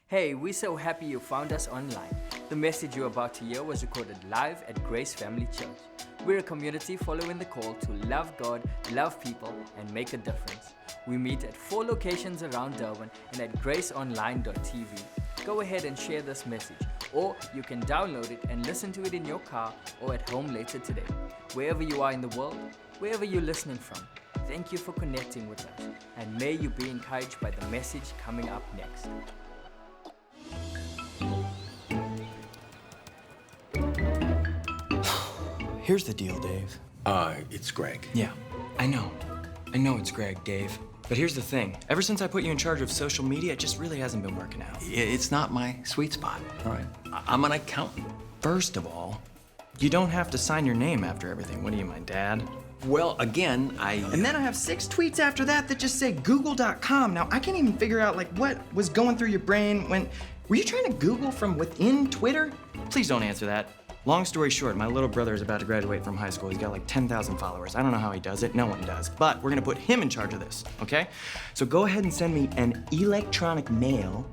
Hey, we're so happy you found us online. The message you're about to hear was recorded live at Grace Family Church. We're a community following the call to love God, love people, and make a difference. We meet at 4 locations around Durban and at graceonline.tv. Go ahead and share this message, or you can download it and listen to it in your car or at home later today. Wherever you are in the world, wherever you're listening from, thank you for connecting with us, and may you be encouraged by the message coming up next. Here's the deal, Dave. It's Greg. Yeah, I know it's Greg, Dave. But here's the thing. Ever since I put you in charge of social media, it just really hasn't been working out. It's not my sweet spot. All right. I'm an accountant. First of all, you don't have to sign your name after everything. What are you, my dad? Well, again, And then I have 6 tweets after that just say google.com. Now, I can't even figure out, what was going through your brain when... Were you trying to Google from within Twitter? Please don't answer that. Long story short, my little brother is about to graduate from high school. He's got 10,000 followers. I don't know how he does it. No one does. But we're gonna put him in charge of this, okay? So go ahead and send me an electronic mail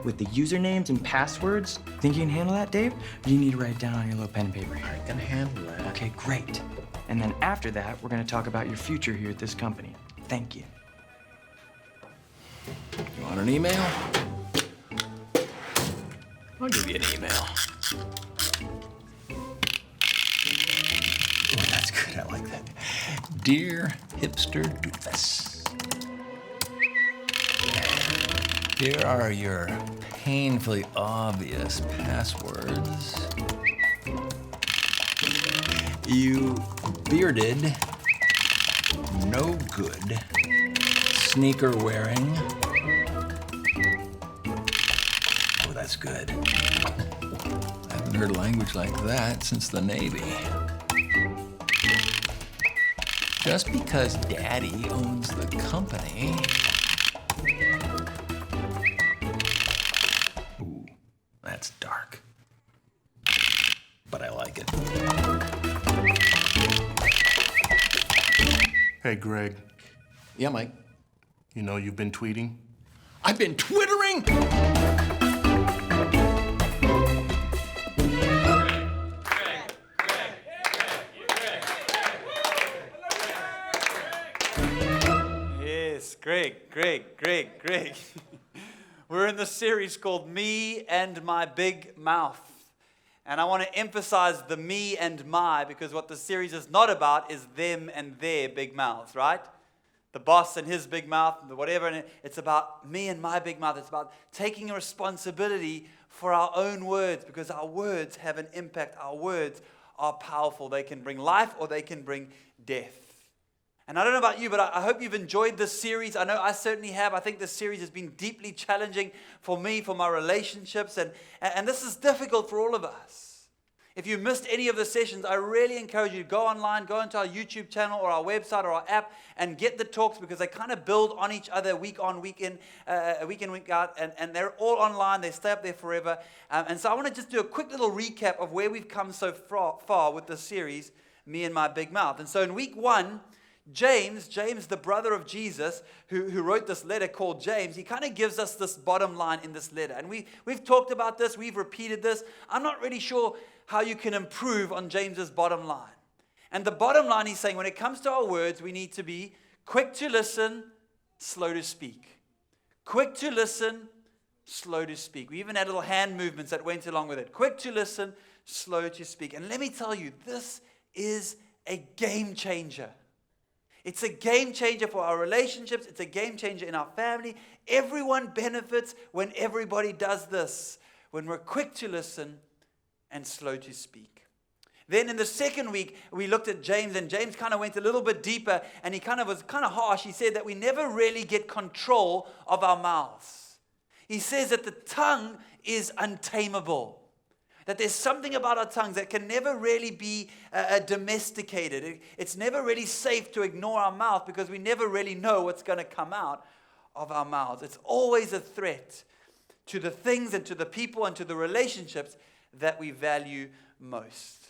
with the usernames and passwords. Think you can handle that, Dave? Or do you need to write it down on your little pen and paper here? I can handle that. Okay, great. And then after that, we're gonna talk about your future here at this company. Thank you. You want an email? I'll give you an email. Oh, that's good. I like that. Dear Hipster Doofus, here are your painfully obvious passwords. You bearded, no good, sneaker wearing. Oh, that's good. I haven't heard language like that since the Navy. Just because Daddy owns the company. Ooh, that's dark. But I like it. Hey, Greg, Yeah, Mike. you know you've been tweeting? I've been twittering! Yes, Greg. We're in the series called Me and My Big Mouth. And I want to emphasize the me and my, because what the series is not about is them and their big mouths, right? The boss and his big mouth, the whatever. And it's about me and my big mouth. It's about taking a responsibility for our own words, because our words have an impact. Our words are powerful. They can bring life or they can bring death. And I don't know about you, but I hope you've enjoyed this series. I know I certainly have. I think this series has been deeply challenging for me, for my relationships. And this is difficult for all of us. If you missed any of the sessions, I really encourage you to go online, go into our YouTube channel or our website or our app and get the talks, because they kind of build on each other week on, week in, week out. And they're all online. They stay up there forever. And so I want to just do a quick little recap of where we've come so far with this series, Me and My Big Mouth. And so in week 1, James, the brother of Jesus, who wrote this letter called James, he kind of gives us this bottom line in this letter. And we've talked about this, we've repeated this. I'm not really sure how you can improve on James's bottom line. And the bottom line, he's saying, when it comes to our words, we need to be quick to listen, slow to speak. Quick to listen, slow to speak. We even had little hand movements that went along with it. Quick to listen, slow to speak. And let me tell you, this is a game changer. It's a game changer for our relationships. It's a game changer in our family. Everyone benefits when everybody does this, when we're quick to listen and slow to speak. Then in the second week, we looked at James, and James kind of went a little bit deeper, and he was kind of harsh. He said that we never really get control of our mouths. He says that the tongue is untamable. That there's something about our tongues that can never really be domesticated. It's never really safe to ignore our mouth, because we never really know what's going to come out of our mouths. It's always a threat to the things and to the people and to the relationships that we value most.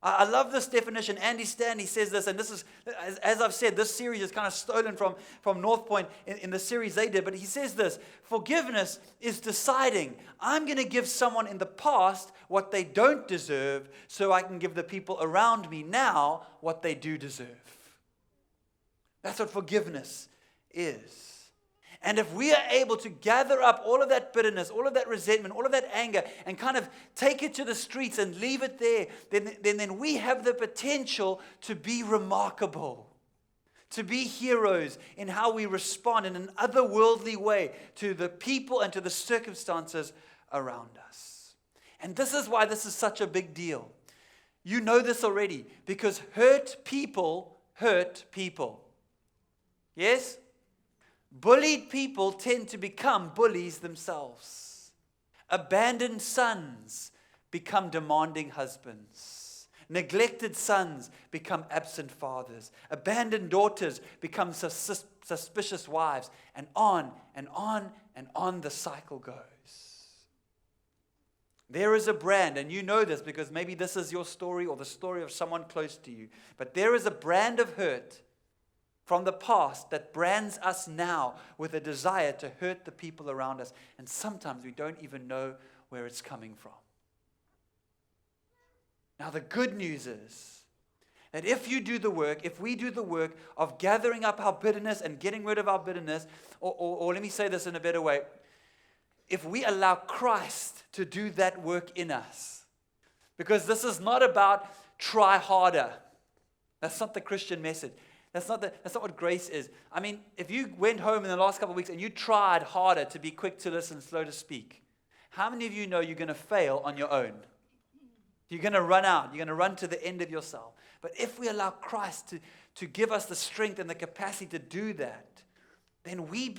I love this definition. Andy Stanley says this, and this is, as I've said, this series is kind of stolen from North Point in the series they did, but he says this: forgiveness is deciding, I'm going to give someone in the past what they don't deserve so I can give the people around me now what they do deserve. That's what forgiveness is. And if we are able to gather up all of that bitterness, all of that resentment, all of that anger, and kind of take it to the streets and leave it there, then we have the potential to be remarkable, to be heroes in how we respond in an otherworldly way to the people and to the circumstances around us. And this is why this is such a big deal. You know this already, because hurt people hurt people. Yes? Bullied people tend to become bullies themselves. Abandoned sons become demanding husbands. Neglected sons become absent fathers. Abandoned daughters become suspicious wives. And on and on and on the cycle goes. There is a brand, and you know this because maybe this is your story or the story of someone close to you. But there is a brand of hurt from the past that brands us now with a desire to hurt the people around us. And sometimes we don't even know where it's coming from. Now the good news is that if you do the work, if we do the work of gathering up our bitterness and getting rid of our bitterness, or let me say this in a better way, if we allow Christ to do that work in us, because this is not about try harder. That's not the Christian message. That's not what grace is. I mean, if you went home in the last couple of weeks and you tried harder to be quick to listen, slow to speak, how many of you know you're going to fail on your own? You're going to run out. You're going to run to the end of yourself. But if we allow Christ to give us the strength and the capacity to do that, then we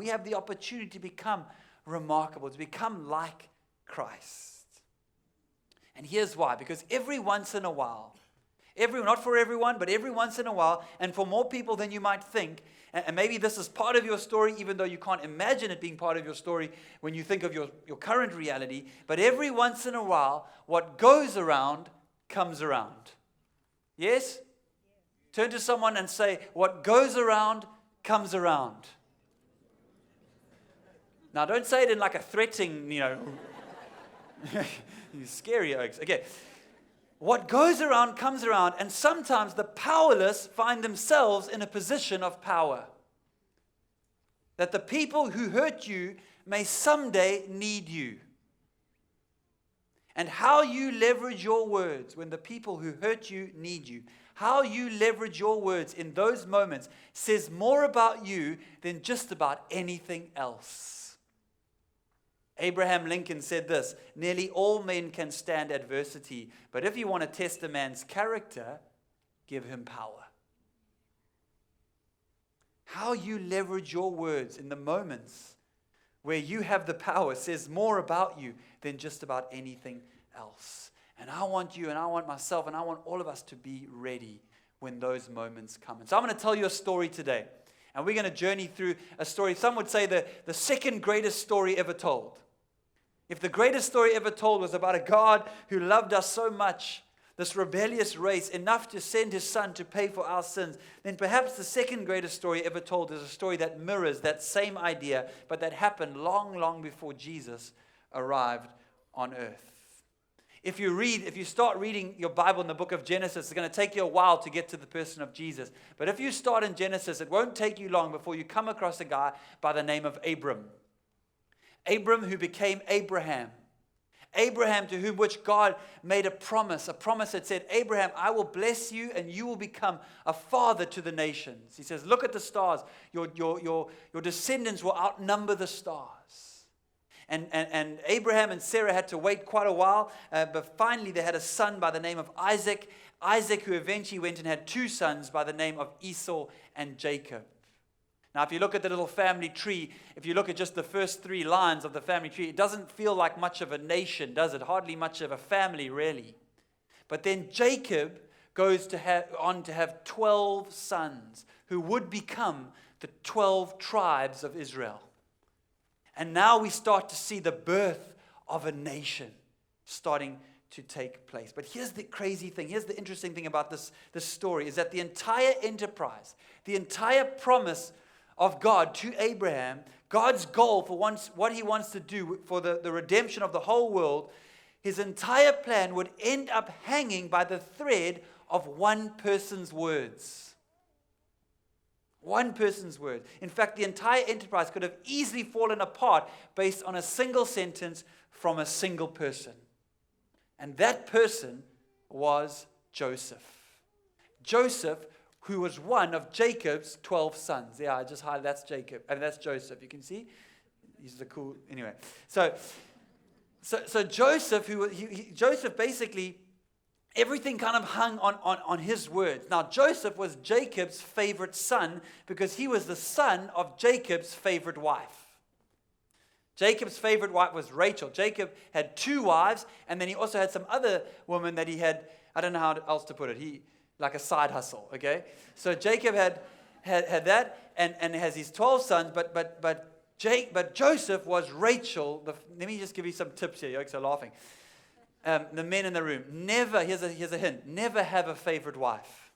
have the opportunity to become remarkable, to become like Christ. And here's why. Because every once in a while, not for everyone, but every once in a while, and for more people than you might think, and maybe this is part of your story, even though you can't imagine it being part of your story when you think of your current reality, but every once in a while, what goes around comes around. Yes? Turn to someone and say, what goes around comes around. Now, don't say it in like a threatening, you scary oaks. Okay. What goes around comes around, and sometimes the powerless find themselves in a position of power. That the people who hurt you may someday need you. And how you leverage your words when the people who hurt you need you, how you leverage your words in those moments says more about you than just about anything else. Abraham Lincoln said this: nearly all men can stand adversity, but if you want to test a man's character, give him power. How you leverage your words in the moments where you have the power says more about you than just about anything else. And I want you, and I want myself, and I want all of us to be ready when those moments come. And so I'm going to tell you a story today. And we're going to journey through a story. Some would say the second greatest story ever told. If the greatest story ever told was about a God who loved us so much, this rebellious race, enough to send his son to pay for our sins, then perhaps the second greatest story ever told is a story that mirrors that same idea, but that happened long, long before Jesus arrived on earth. If you start reading your Bible in the book of Genesis, it's going to take you a while to get to the person of Jesus. But if you start in Genesis, it won't take you long before you come across a guy by the name of Abram. Abram, who became Abraham. Abraham, to whom which God made a promise that said, Abraham, I will bless you and you will become a father to the nations. He says, look at the stars. Your descendants will outnumber the stars. And Abraham and Sarah had to wait quite a while, but finally they had a son by the name of Isaac. Isaac, who eventually went and had two sons by the name of Esau and Jacob. Now, if you look at the little family tree, if you look at just the first 3 lines of the family tree, it doesn't feel like much of a nation, does it? Hardly much of a family, really. But then Jacob goes on to have 12 sons who would become the 12 tribes of Israel. And now we start to see the birth of a nation starting to take place. But here's the crazy thing. Here's the interesting thing about this story is that the entire enterprise, the entire promise of God to Abraham, God's goal for what he wants to do for the redemption of the whole world, his entire plan would end up hanging by the thread of one person's words. One person's word. In fact, the entire enterprise could have easily fallen apart based on a single sentence from a single person. And that person was Joseph. Joseph, who was one of Jacob's 12 sons. Yeah, I just highlighted that's Jacob. And that's Joseph. You can see? He's the cool. Anyway. So Joseph, Joseph basically, everything kind of hung on his words. Now, Joseph was Jacob's favorite son because he was the son of Jacob's favorite wife. Jacob's favorite wife was Rachel. Jacob had 2 wives, and then he also had some other woman that he had, I don't know how else to put it, like a side hustle, okay? So Jacob had that, and has his 12 sons, but Joseph was Rachel. Let me just give you some tips here. You're so laughing. The men in the room, here's a hint, never have a favorite wife.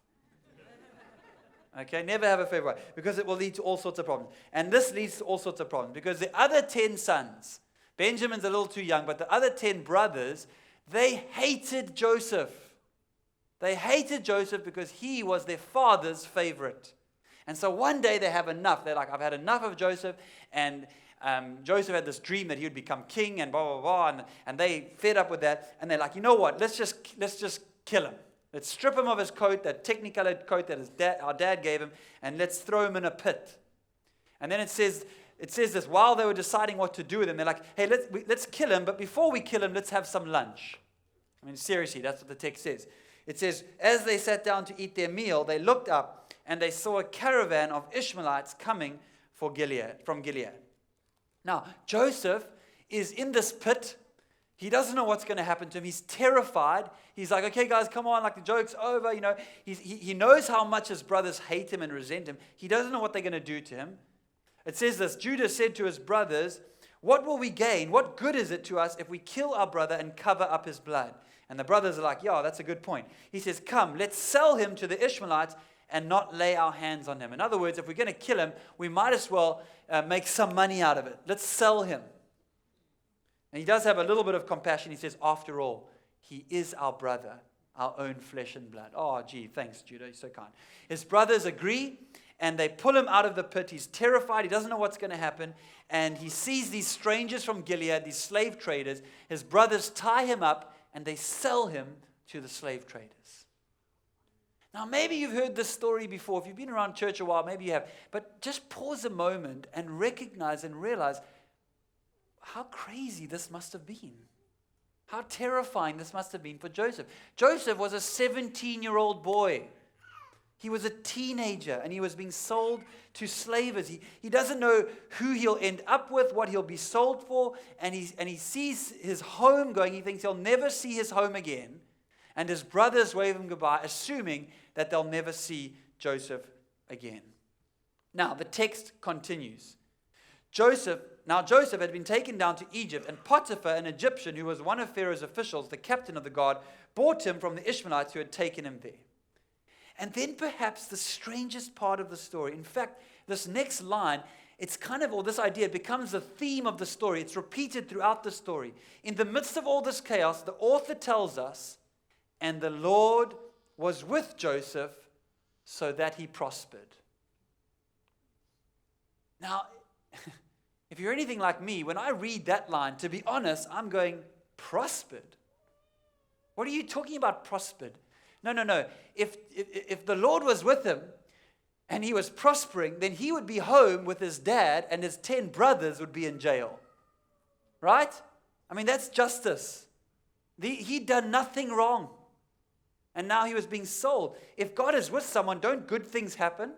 Okay, never have a favorite wife, because it will lead to all sorts of problems. And this leads to all sorts of problems, because the other 10 sons, Benjamin's a little too young, but the other 10 brothers, they hated Joseph. They hated Joseph because he was their father's favorite. And so one day they have enough. They're like, I've had enough of Joseph, and Joseph had this dream that he would become king and blah, blah, blah, and they fed up with that, and they're like, you know what, let's just kill him. Let's strip him of his coat, that technicolored coat that our dad gave him, and let's throw him in a pit. And then it says this, while they were deciding what to do with him, they're like, hey, let's kill him, but before we kill him, let's have some lunch. I mean, seriously, that's what the text says. It says, as they sat down to eat their meal, they looked up, and they saw a caravan of Ishmaelites coming from Gilead. Now, Joseph is in this pit. He doesn't know what's going to happen to him. He's terrified. He's like, okay, guys, come on, like the joke's over. You know, he knows how much his brothers hate him and resent him. He doesn't know what they're going to do to him. It says this, Judah said to his brothers, what will we gain? What good is it to us if we kill our brother and cover up his blood? And the brothers are like, yeah, that's a good point. He says, come, let's sell him to the Ishmaelites and not lay our hands on him. In other words, if we're going to kill him, we might as well make some money out of it. Let's sell him. And he does have a little bit of compassion. He says, after all, he is our brother, our own flesh and blood. Oh, gee, thanks, Judah. You're so kind. His brothers agree, and they pull him out of the pit. He's terrified. He doesn't know what's going to happen. And he sees these strangers from Gilead, these slave traders. His brothers tie him up, and they sell him to the slave traders. Now, maybe you've heard this story before. If you've been around church a while, maybe you have. But just pause a moment and recognize and realize how crazy this must have been. How terrifying this must have been for Joseph. Joseph was a 17-year-old boy. He was a teenager, and he was being sold to slavers. He doesn't know who he'll end up with, what he'll be sold for, and he sees his home going. He thinks he'll never see his home again. And his brothers wave him goodbye, assuming that they'll never see Joseph again. Now, the text continues. Joseph had been taken down to Egypt, and Potiphar, an Egyptian who was one of Pharaoh's officials, the captain of the guard, bought him from the Ishmaelites who had taken him there. And then perhaps the strangest part of the story, in fact, this next line, it's kind of, or this idea becomes the theme of the story. It's repeated throughout the story. In the midst of all this chaos, the author tells us, and the Lord was with Joseph so that he prospered. Now, if you're anything like me, when I read that line, to be honest, I'm going, prospered? What are you talking about, prospered? No. If the Lord was with him and he was prospering, then he would be home with his dad and his 10 brothers would be in jail. Right? I mean, that's justice. He'd done nothing wrong. And now he was being sold. If God is with someone, don't good things happen?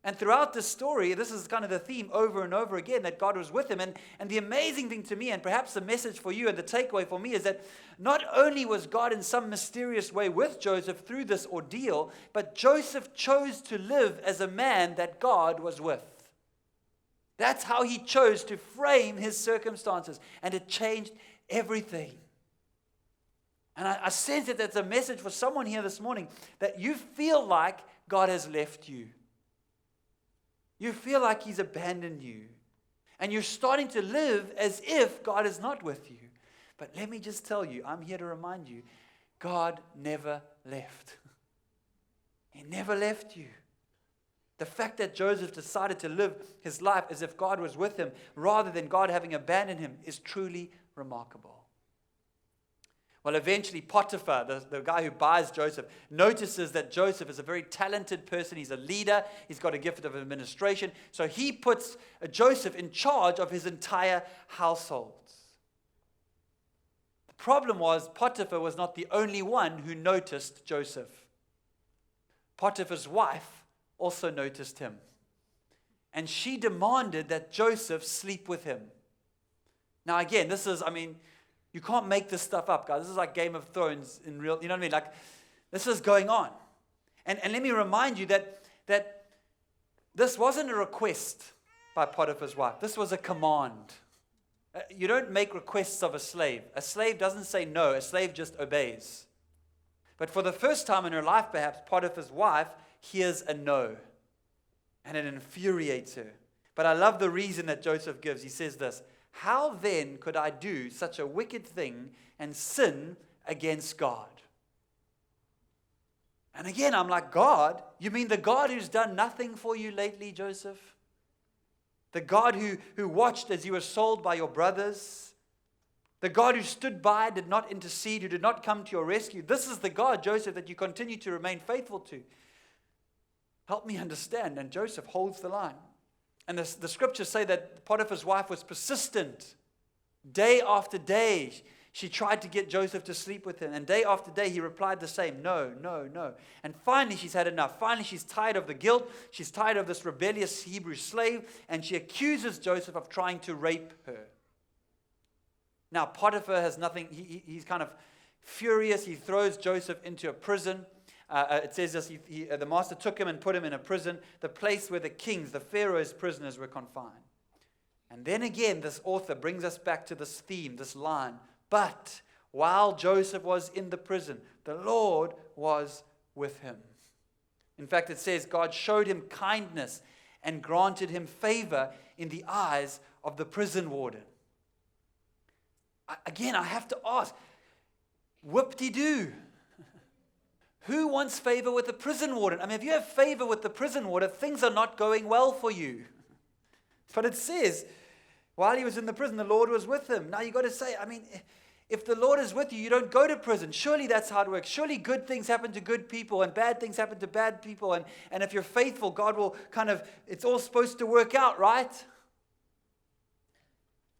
And throughout this story, this is kind of the theme over and over again, that God was with him. And the amazing thing to me, and perhaps the message for you and the takeaway for me, is that not only was God in some mysterious way with Joseph through this ordeal, but Joseph chose to live as a man that God was with. That's how he chose to frame his circumstances, and it changed everything. And I sense that that's a message for someone here this morning, that you feel like God has left you. You feel like He's abandoned you. And you're starting to live as if God is not with you. But let me just tell you, I'm here to remind you, God never left. He never left you. The fact that Joseph decided to live his life as if God was with him rather than God having abandoned him is truly remarkable. Well, eventually Potiphar, the guy who buys Joseph, notices that Joseph is a very talented person. He's a leader. He's got a gift of administration. So he puts Joseph in charge of his entire household. The problem was Potiphar was not the only one who noticed Joseph. Potiphar's wife also noticed him. And she demanded that Joseph sleep with him. Now again, this is, you can't make this stuff up, guys. This is like Game of Thrones in real, you know what I mean? Like, this is going on. And let me remind you that this wasn't a request by Potiphar's wife. This was a command. You don't make requests of a slave. A slave doesn't say no. A slave just obeys. But for the first time in her life, perhaps, Potiphar's wife hears a no. And it infuriates her. But I love the reason that Joseph gives. He says this, "How then could I do such a wicked thing and sin against God?" And again, I'm like, God? You mean the God who's done nothing for you lately, Joseph? The God who watched as you were sold by your brothers? The God who stood by, did not intercede, who did not come to your rescue? This is the God, Joseph, that you continue to remain faithful to. Help me understand. And Joseph holds the line. And the scriptures say that Potiphar's wife was persistent. Day after day, she tried to get Joseph to sleep with him. And day after day, he replied the same, no, no, no. And finally, she's had enough. Finally, she's tired of the guilt. She's tired of this rebellious Hebrew slave. And she accuses Joseph of trying to rape her. Now, Potiphar has nothing. He's kind of furious. He throws Joseph into a prison. It says this, the master took him and put him in a prison, the place where the kings, the Pharaoh's prisoners were confined. And then again, this author brings us back to this theme, this line. But while Joseph was in the prison, the Lord was with him. In fact, it says God showed him kindness and granted him favor in the eyes of the prison warden. Again, I have to ask, whoop-de-doo. Who wants favor with the prison warden? If you have favor with the prison warden, things are not going well for you. But it says, while he was in the prison, the Lord was with him. Now you've got to say, if the Lord is with you, you don't go to prison. Surely that's how it works. Surely good things happen to good people and bad things happen to bad people. And if you're faithful, God will it's all supposed to work out, right?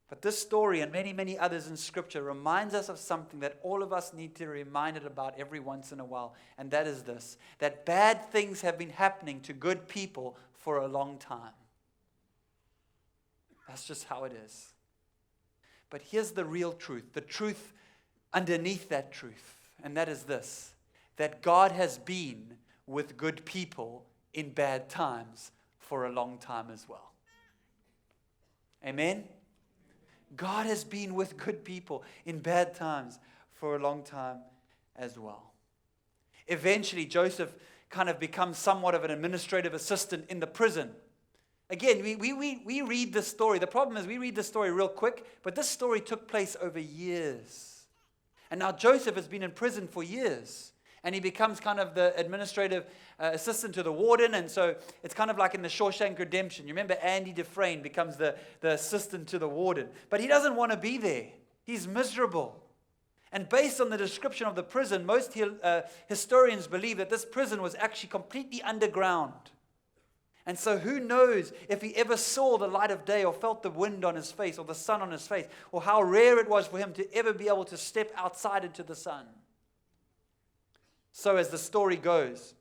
But this story and many, many others in Scripture reminds us of something that all of us need to be reminded about every once in a while. And that is this, that bad things have been happening to good people for a long time. That's just how it is. But here's the real truth, the truth underneath that truth. And that is this, that God has been with good people in bad times for a long time as well. Amen? God has been with good people in bad times for a long time as well. Eventually, Joseph kind of becomes somewhat of an administrative assistant in the prison. Again, we read this story. The problem is we read this story real quick, but this story took place over years. And now Joseph has been in prison for years. And he becomes kind of the administrative assistant to the warden. And so it's kind of like in the Shawshank Redemption. You remember Andy Dufresne becomes the assistant to the warden. But he doesn't want to be there. He's miserable. And based on the description of the prison, most historians believe that this prison was actually completely underground. And so who knows if he ever saw the light of day or felt the wind on his face or the sun on his face, or how rare it was for him to ever be able to step outside into the sun. So as the story goes,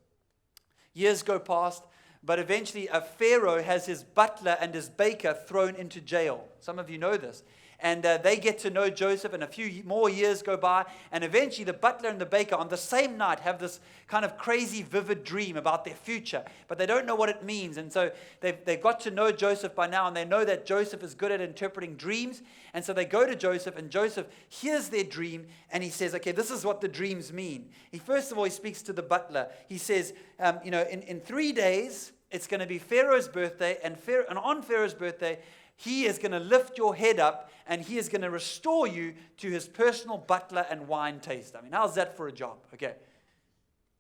years go past, but eventually a Pharaoh has his butler and his baker thrown into jail. Some of you know this. And they get to know Joseph, and a few more years go by. And eventually the butler and the baker on the same night have this kind of crazy, vivid dream about their future. But they don't know what it means. And so they've got to know Joseph by now, and they know that Joseph is good at interpreting dreams. And so they go to Joseph, and Joseph hears their dream, and he says, okay, this is what the dreams mean. First of all, he speaks to the butler. He says, in 3 days, it's going to be Pharaoh's birthday, and on Pharaoh's birthday, he is going to lift your head up, and he is going to restore you to his personal butler and wine taster. I mean, how's that for a job? Okay.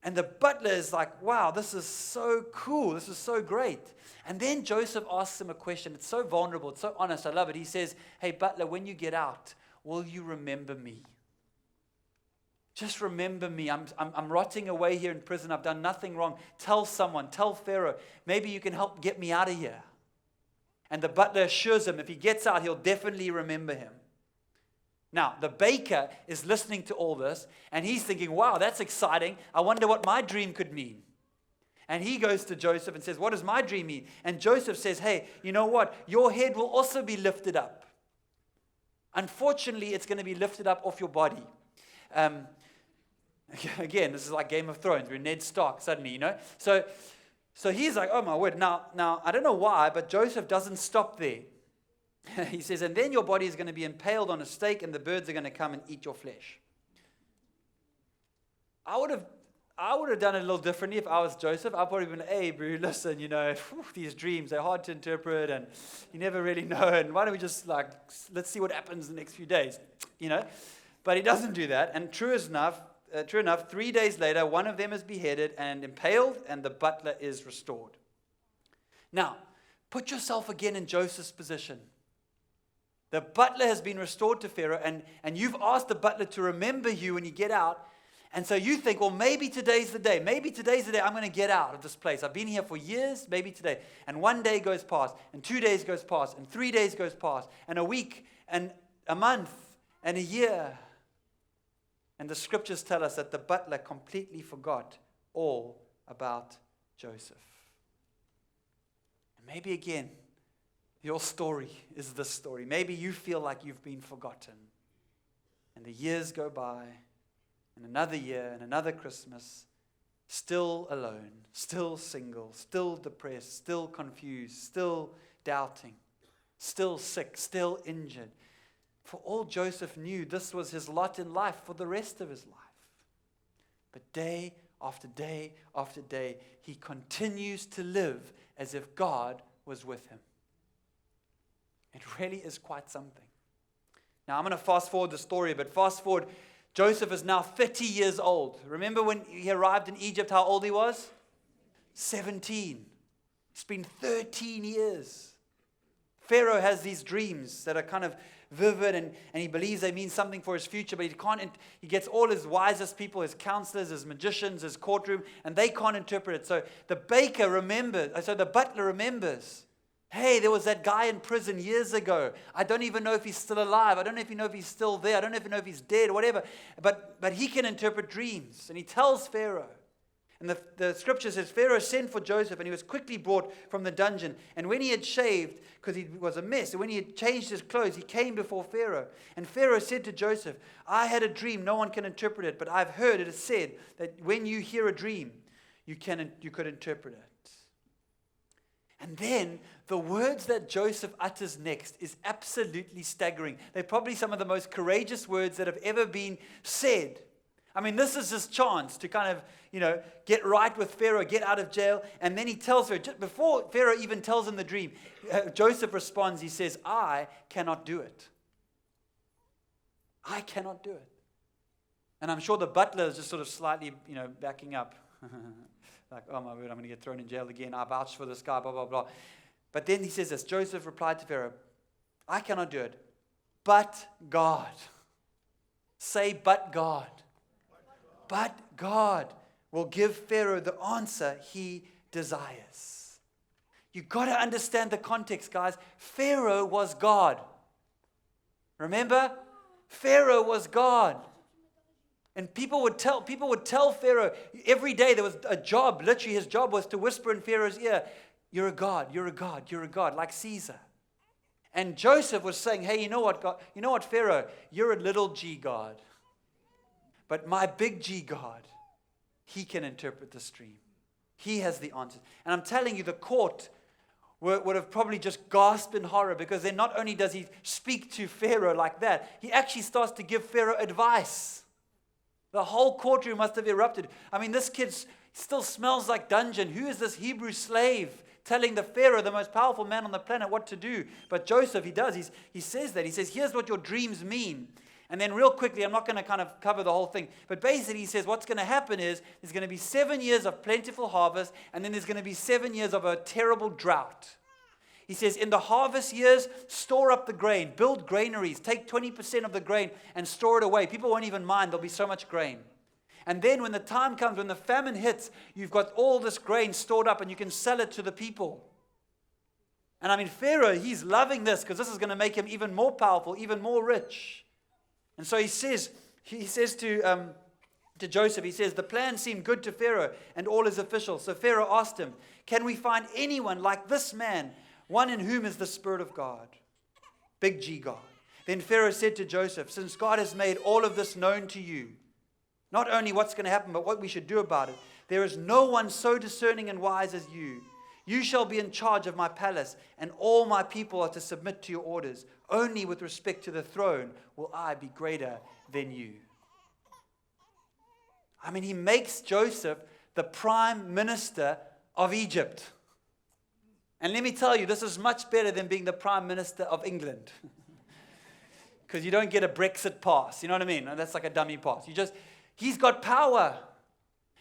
And the butler is like, wow, this is so cool. This is so great. And then Joseph asks him a question. It's so vulnerable. It's so honest. I love it. He says, hey, butler, when you get out, will you remember me? Just remember me. I'm rotting away here in prison. I've done nothing wrong. Tell someone. Tell Pharaoh. Maybe you can help get me out of here. And the butler assures him if he gets out, he'll definitely remember him. Now, the baker is listening to all this, and he's thinking, wow, that's exciting. I wonder what my dream could mean. And he goes to Joseph and says, what does my dream mean? And Joseph says, hey, you know what? Your head will also be lifted up. Unfortunately, it's going to be lifted up off your body. Again, this is like Game of Thrones. We're Ned Stark suddenly, So he's like, oh my word. Now, I don't know why, but Joseph doesn't stop there. He says, and then your body is going to be impaled on a stake, and the birds are going to come and eat your flesh. I would have done it a little differently if I was Joseph. I'd probably been, hey, bro, listen, these dreams, they're hard to interpret, and you never really know, and why don't we just, let's see what happens in the next few days, But he doesn't do that, and true enough, 3 days later, one of them is beheaded and impaled, and the butler is restored. Now, put yourself again in Joseph's position. The butler has been restored to Pharaoh, and you've asked the butler to remember you when you get out. And so you think, well, maybe today's the day. Maybe today's the day I'm going to get out of this place. I've been here for years, maybe today. And 1 day goes past, and 2 days goes past, and 3 days goes past, and a week, and a month, and a year. And the scriptures tell us that the butler completely forgot all about Joseph. And maybe again, your story is this story. Maybe you feel like you've been forgotten. And the years go by, and another year, and another Christmas, still alone, still single, still depressed, still confused, still doubting, still sick, still injured. For all Joseph knew, this was his lot in life for the rest of his life. But day after day after day, he continues to live as if God was with him. It really is quite something. Now, I'm going to fast forward the story, but fast forward, Joseph is now 30 years old. Remember when he arrived in Egypt, how old he was? 17. It's been 13 years. Pharaoh has these dreams that are kind of vivid, and he believes they mean something for his future, but he gets all his wisest people, his counselors, his magicians, his courtroom, and they can't interpret it. So the butler remembers. Hey, there was that guy in prison years ago. I don't even know if he's still alive. I don't even know if he's still there. I don't even know if he's dead or whatever. But he can interpret dreams. And he tells Pharaoh. And the scripture says, Pharaoh sent for Joseph, and he was quickly brought from the dungeon. And when he had shaved, because he was a mess, and when he had changed his clothes, he came before Pharaoh. And Pharaoh said to Joseph, I had a dream. No one can interpret it, but I've heard it is said that when you hear a dream, you could interpret it. And then the words that Joseph utters next is absolutely staggering. They're probably some of the most courageous words that have ever been said. I mean, this is his chance to kind of, get right with Pharaoh, get out of jail. And then he tells Pharaoh, just before Pharaoh even tells him the dream, Joseph responds, he says, I cannot do it. I cannot do it. And I'm sure the butler is just sort of slightly, backing up. Like, oh my word, I'm going to get thrown in jail again. I vouched for this guy, blah, blah, blah. But then he says this, Joseph replied to Pharaoh, I cannot do it, but God. Say, but God. But God will give Pharaoh the answer he desires. You've got to understand the context, guys. Pharaoh was God. Remember? Pharaoh was God. And people would tell Pharaoh every day there was a job. Literally, his job was to whisper in Pharaoh's ear, you're a god, you're a god, you're a god, like Caesar. And Joseph was saying, hey, you know what, God? You know what, Pharaoh? You're a little g God. But my big G God, he can interpret the stream. He has the answers. And I'm telling you, the court would have probably just gasped in horror, because then not only does he speak to Pharaoh like that, he actually starts to give Pharaoh advice. The whole courtroom must have erupted. I mean, this kid still smells like dungeon. Who is this Hebrew slave telling the Pharaoh, the most powerful man on the planet, what to do? But Joseph, he does. He says that. He says, here's what your dreams mean. And then real quickly, I'm not going to kind of cover the whole thing, but basically he says what's going to happen is there's going to be 7 years of plentiful harvest, and then there's going to be 7 years of a terrible drought. He says, in the harvest years, store up the grain, build granaries, take 20% of the grain and store it away. People won't even mind, there'll be so much grain. And then when the time comes, when the famine hits, you've got all this grain stored up and you can sell it to the people. And I mean, Pharaoh, he's loving this because this is going to make him even more powerful, even more rich. And so he says to Joseph, he says, the plan seemed good to Pharaoh and all his officials. So Pharaoh asked him, can we find anyone like this man, one in whom is the Spirit of God? Big G God. Then Pharaoh said to Joseph, since God has made all of this known to you, not only what's going to happen, but what we should do about it, there is no one so discerning and wise as you. You shall be in charge of my palace, and all my people are to submit to your orders. Only with respect to the throne will I be greater than you. I mean, he makes Joseph the prime minister of Egypt. And let me tell you, this is much better than being the prime minister of England. Because you don't get a Brexit pass. You know what I mean? That's like a dummy pass. He's got power.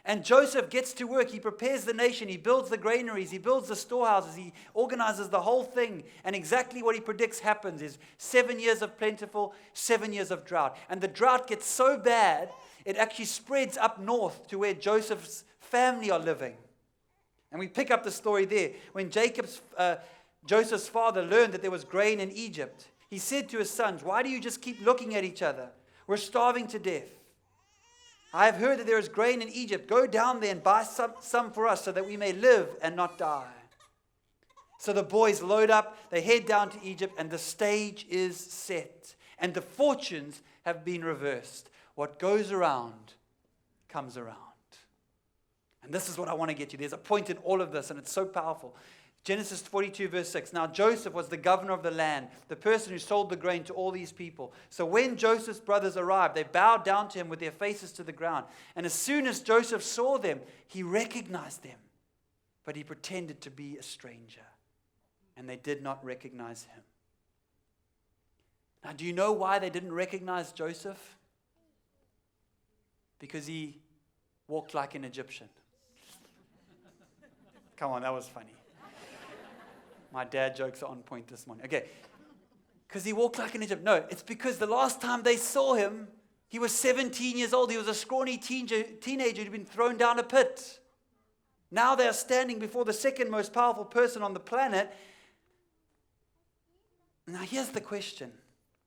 And Joseph gets to work. He prepares the nation. He builds the granaries. He builds the storehouses. He organizes the whole thing. And exactly what he predicts happens is 7 years of plentiful, 7 years of drought. And the drought gets so bad, it actually spreads up north to where Joseph's family are living. And we pick up the story there. When Joseph's father learned that there was grain in Egypt, he said to his sons, why do you just keep looking at each other? We're starving to death. I have heard that there is grain in Egypt. Go down there and buy some for us so that we may live and not die. So the boys load up, they head down to Egypt, and the stage is set. And the fortunes have been reversed. What goes around comes around. And this is what I want to get you. There's a point in all of this, and it's so powerful. Genesis 42, verse 6. Now Joseph was the governor of the land, the person who sold the grain to all these people. So when Joseph's brothers arrived, they bowed down to him with their faces to the ground. And as soon as Joseph saw them, he recognized them. But he pretended to be a stranger. And they did not recognize him. Now, do you know why they didn't recognize Joseph? Because he walked like an Egyptian. Come on, that was funny. My dad jokes are on point this morning. Okay. Because he walked like an Egyptian. No, it's because the last time they saw him, he was 17 years old. He was a scrawny teenager who'd been thrown down a pit. Now they are standing before the second most powerful person on the planet. Now here's the question.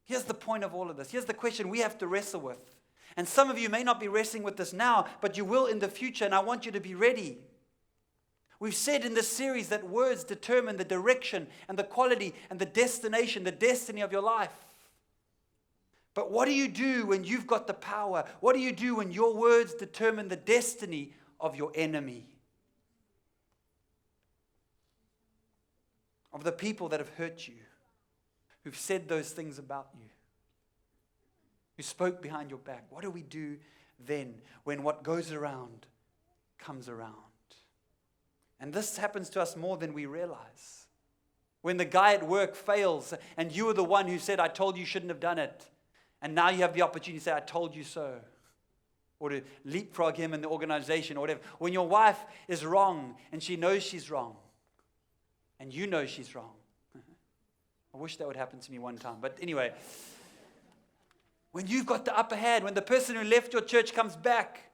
Here's the point of all of this. Here's the question we have to wrestle with. And some of you may not be wrestling with this now, but you will in the future, and I want you to be ready. We've said in this series that words determine the direction and the quality and the destination, the destiny of your life. But what do you do when you've got the power? What do you do when your words determine the destiny of your enemy? Of the people that have hurt you, who've said those things about you, who spoke behind your back. What do we do then when what goes around comes around? And this happens to us more than we realize. When the guy at work fails and you were the one who said, I told you shouldn't have done it. And now you have the opportunity to say, I told you so. Or to leapfrog him in the organization or whatever. When your wife is wrong and she knows she's wrong. And you know she's wrong. I wish that would happen to me one time. But anyway. When you've got the upper hand. When the person who left your church comes back.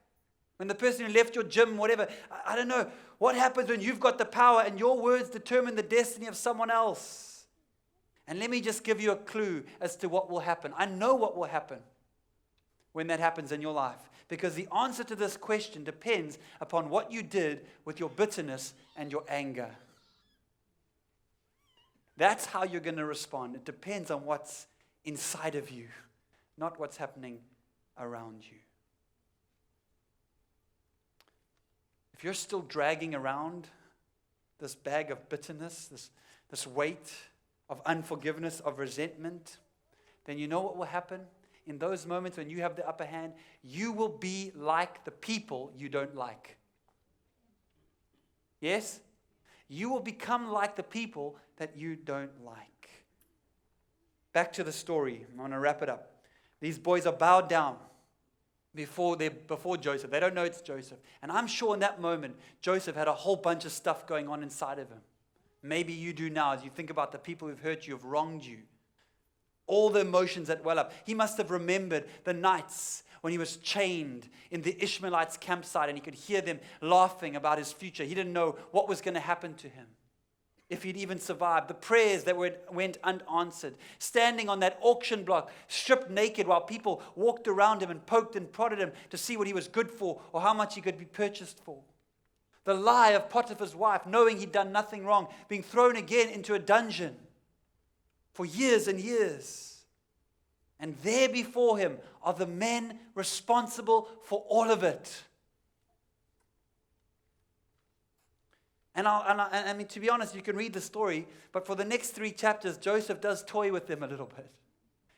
When the person who left your gym, whatever. I don't know. What happens when you've got the power and your words determine the destiny of someone else? And let me just give you a clue as to what will happen. I know what will happen when that happens in your life. Because the answer to this question depends upon what you did with your bitterness and your anger. That's how you're going to respond. It depends on what's inside of you, not what's happening around you. If you're still dragging around this bag of bitterness, this weight of unforgiveness, of resentment, then you know what will happen? In those moments when you have the upper hand, you will be like the people you don't like. Yes? You will become like the people that you don't like. Back to the story. I'm going to wrap it up. These boys are bowed down before Joseph. They don't know it's Joseph. And I'm sure in that moment, Joseph had a whole bunch of stuff going on inside of him. Maybe you do now as you think about the people who've hurt you, who've wronged you. All the emotions that well up. He must have remembered the nights when he was chained in the Ishmaelites' campsite and he could hear them laughing about his future. He didn't know what was going to happen to him, if he'd even survived. The prayers that went unanswered. Standing on that auction block, stripped naked while people walked around him and poked and prodded him to see what he was good for or how much he could be purchased for. The lie of Potiphar's wife, knowing he'd done nothing wrong, being thrown again into a dungeon for years and years. And there before him are the men responsible for all of it. And I mean, to be honest, you can read the story, but for the next 3 chapters, Joseph does toy with them a little bit.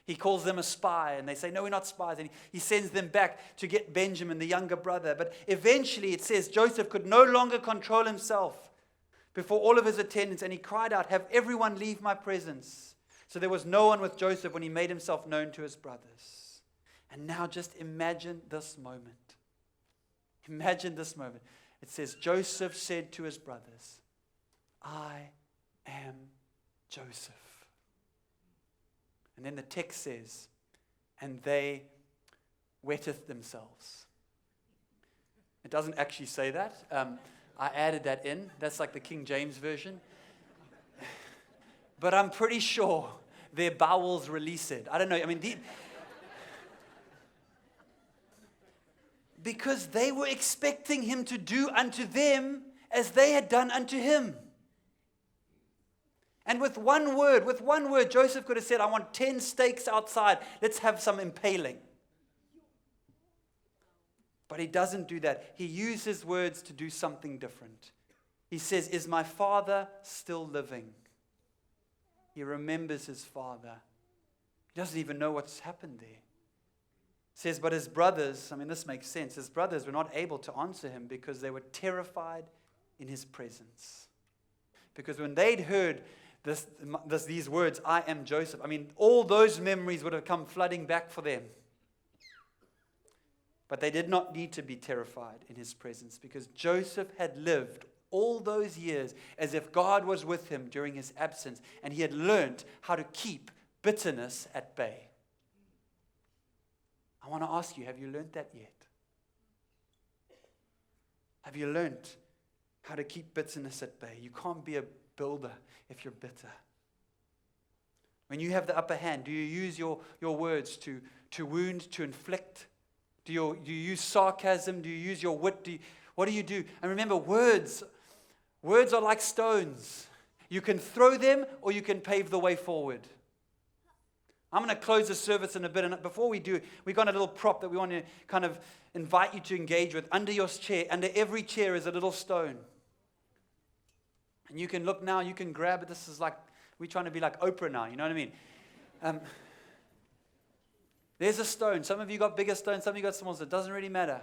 He calls them a spy, and they say, no, we're not spies. And he sends them back to get Benjamin, the younger brother. But eventually, it says, Joseph could no longer control himself before all of his attendants, and he cried out, have everyone leave my presence. So there was no one with Joseph when he made himself known to his brothers. And now just imagine this moment. Imagine this moment. It says, Joseph said to his brothers, I am Joseph. And then the text says, and they wetteth themselves. It doesn't actually say that. I added that in. That's like the King James Version. But I'm pretty sure their bowels release it. I don't know. I mean, because they were expecting him to do unto them as they had done unto him. And with one word, Joseph could have said, I want 10 stakes outside. Let's have some impaling. But he doesn't do that. He uses words to do something different. He says, is my father still living? He remembers his father. He doesn't even know what's happened there. It says, but his brothers, I mean, this makes sense. His brothers were not able to answer him because they were terrified in his presence. Because when they'd heard these words, I am Joseph, I mean, all those memories would have come flooding back for them. But they did not need to be terrified in his presence because Joseph had lived all those years as if God was with him during his absence, and he had learned how to keep bitterness at bay. I want to ask you, have you learned that yet? Have you learned how to keep bitterness at bay? You can't be a builder if you're bitter. When you have the upper hand, do you use your words to wound, to inflict? Do you use sarcasm? Do you use your wit? What do you do? And remember, words are like stones. You can throw them or you can pave the way forward. I'm going to close the service in a bit. And before we do, we've got a little prop that we want to kind of invite you to engage with. Under your chair, under every chair is a little stone. And you can look now, you can grab it. This is like, we're trying to be like Oprah now, you know what I mean? There's a stone. Some of you got bigger stones, some of you got smaller. It doesn't really matter.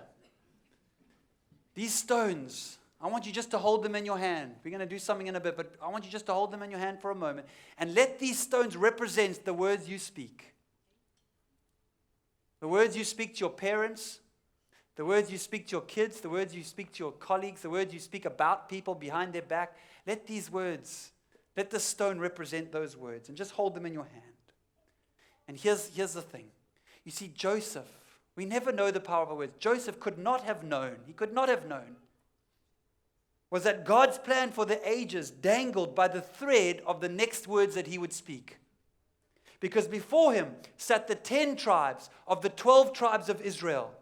These stones, I want you just to hold them in your hand. We're going to do something in a bit, but I want you just to hold them in your hand for a moment. And let these stones represent the words you speak. The words you speak to your parents, the words you speak to your kids, the words you speak to your colleagues, the words you speak about people behind their back. Let these words, let the stone represent those words, and just hold them in your hand. And here's the thing. You see, Joseph, we never know the power of our words. Joseph could not have known. He could not have known. Was that God's plan for the ages dangled by the thread of the next words that he would speak. Because before him sat the 10 tribes of the 12 tribes of Israel.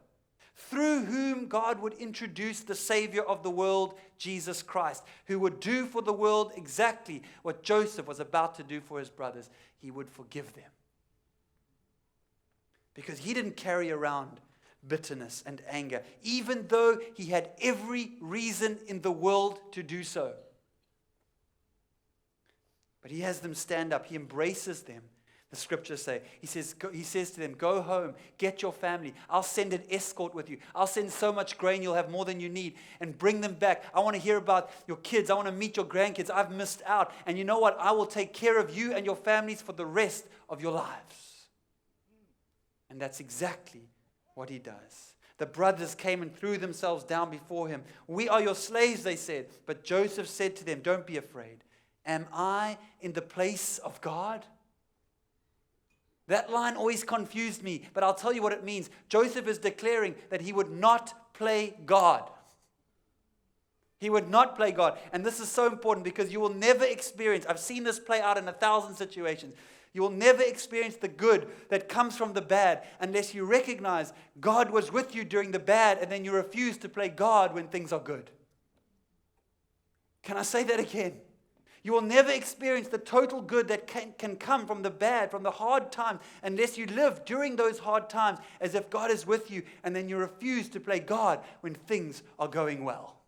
through whom God would introduce the Savior of the world, Jesus Christ, who would do for the world exactly what Joseph was about to do for his brothers. He would forgive them. Because he didn't carry around bitterness and anger, even though he had every reason in the world to do so. But he has them stand up. He embraces them. The scriptures say, he says to them, go home, get your family. I'll send an escort with you. I'll send so much grain you'll have more than you need, and bring them back. I want to hear about your kids. I want to meet your grandkids. I've missed out. And you know what? I will take care of you and your families for the rest of your lives. And that's exactly what he does. The brothers came and threw themselves down before him. We are your slaves, they said. But Joseph said to them, don't be afraid. Am I in the place of God? That line always confused me, but I'll tell you what it means. Joseph is declaring that he would not play God. He would not play God. And this is so important because you will never experience, I've seen this play out in 1,000 situations. You will never experience the good that comes from the bad unless you recognize God was with you during the bad and then you refuse to play God when things are good. Can I say that again? You will never experience the total good that can come from the bad, from the hard times, unless you live during those hard times as if God is with you, and then you refuse to play God when things are going well.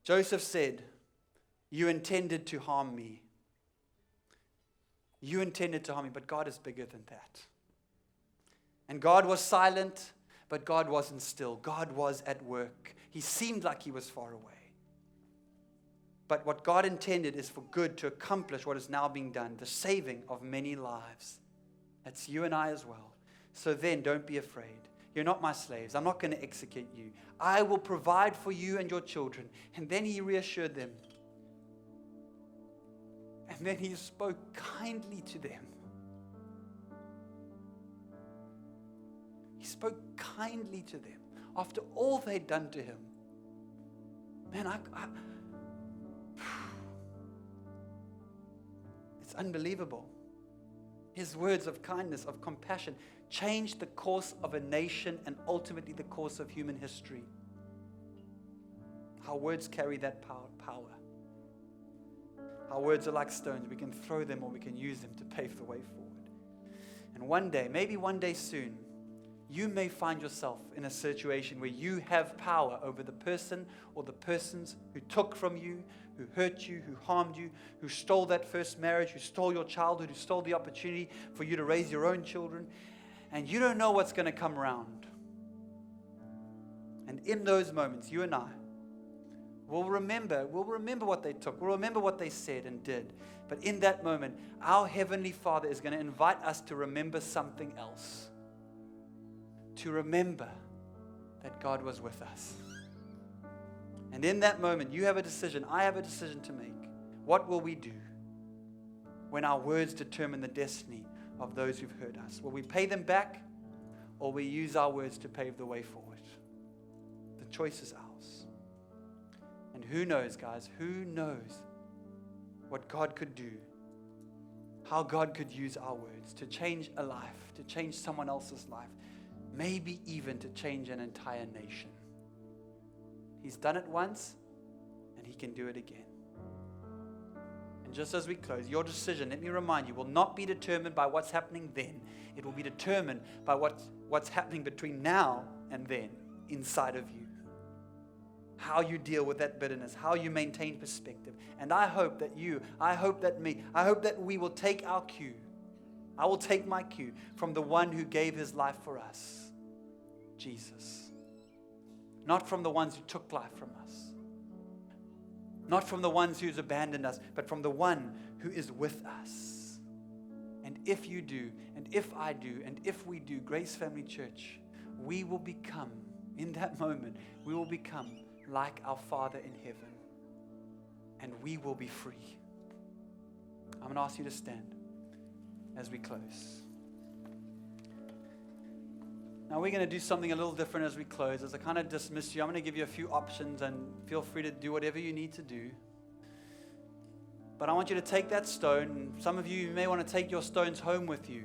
Joseph said, you intended to harm me. You intended to harm me, but God is bigger than that. And God was silent, but God wasn't still. God was at work. He seemed like he was far away. But what God intended is for good to accomplish what is now being done, the saving of many lives. That's you and I as well. So then, don't be afraid. You're not my slaves. I'm not going to execute you. I will provide for you and your children. And then he reassured them. And then he spoke kindly to them. He spoke kindly to them after all they'd done to him. Man, it's unbelievable. His words of kindness, of compassion, changed the course of a nation and ultimately the course of human history. Our words carry that power. Our words are like stones. We can throw them or we can use them to pave the way forward. And one day, maybe one day soon, you may find yourself in a situation where you have power over the person or the persons who took from you, who hurt you, who harmed you, who stole that first marriage, who stole your childhood, who stole the opportunity for you to raise your own children. And you don't know what's going to come around. And in those moments, you and I will remember what they took. We'll remember what they said and did. But in that moment, our Heavenly Father is going to invite us to remember something else. To remember that God was with us. And in that moment, you have a decision, I have a decision to make. What will we do when our words determine the destiny of those who've hurt us? Will we pay them back, or will we use our words to pave the way forward? The choice is ours. And who knows, guys, who knows what God could do, how God could use our words to change a life, to change someone else's life, maybe even to change an entire nation. He's done it once, and he can do it again. And just as we close, your decision, let me remind you, will not be determined by what's happening then. It will be determined by what's happening between now and then inside of you. How you deal with that bitterness, how you maintain perspective. And I hope that we will take our cue. I will take my cue from the one who gave his life for us, Jesus. Not from the ones who took life from us. Not from the ones who's abandoned us, but from the one who is with us. And if you do, and if I do, and if we do, Grace Family Church, we will become, in that moment, we will become like our Father in heaven. And we will be free. I'm going to ask you to stand as we close. Now we're going to do something a little different as we close. As I kind of dismiss you, I'm going to give you a few options and feel free to do whatever you need to do. But I want you to take that stone. Some of you may want to take your stones home with you.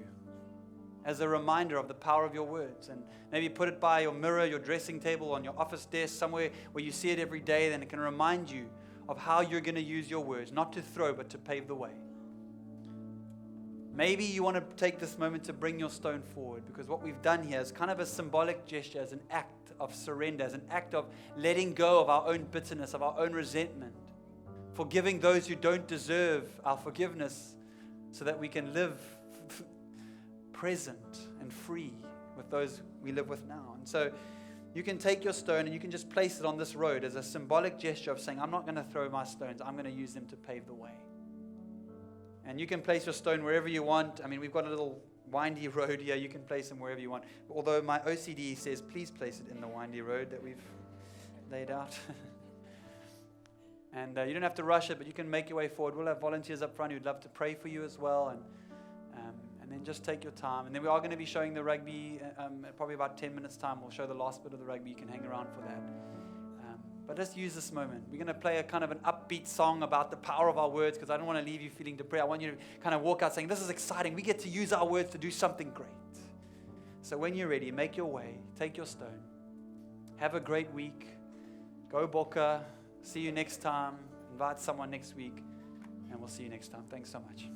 as a reminder of the power of your words. And maybe put it by your mirror, your dressing table, on your office desk, somewhere where you see it every day. Then it can remind you of how you're going to use your words, not to throw, but to pave the way. Maybe you want to take this moment to bring your stone forward, because what we've done here is kind of a symbolic gesture, as an act of surrender, as an act of letting go of our own bitterness, of our own resentment, forgiving those who don't deserve our forgiveness, so that we can live present and free with those we live with now. And so you can take your stone and you can just place it on this road as a symbolic gesture of saying, I'm not going to throw my stones, I'm going to use them to pave the way. And you can place your stone wherever you want. I mean, we've got a little windy road here. You can place them wherever you want. Although my OCD says, please place it in the windy road that we've laid out. And you don't have to rush it, but you can make your way forward. We'll have volunteers up front who'd love to pray for you as well. And then just take your time. And then we are going to be showing the rugby, probably about 10 minutes time. We'll show the last bit of the rugby. You can hang around for that. But let's use this moment. We're going to play a kind of an upbeat song about the power of our words, because I don't want to leave you feeling depressed. I want you to kind of walk out saying, this is exciting. We get to use our words to do something great. So when you're ready, make your way. Take your stone. Have a great week. Go Boca. See you next time. Invite someone next week. And we'll see you next time. Thanks so much.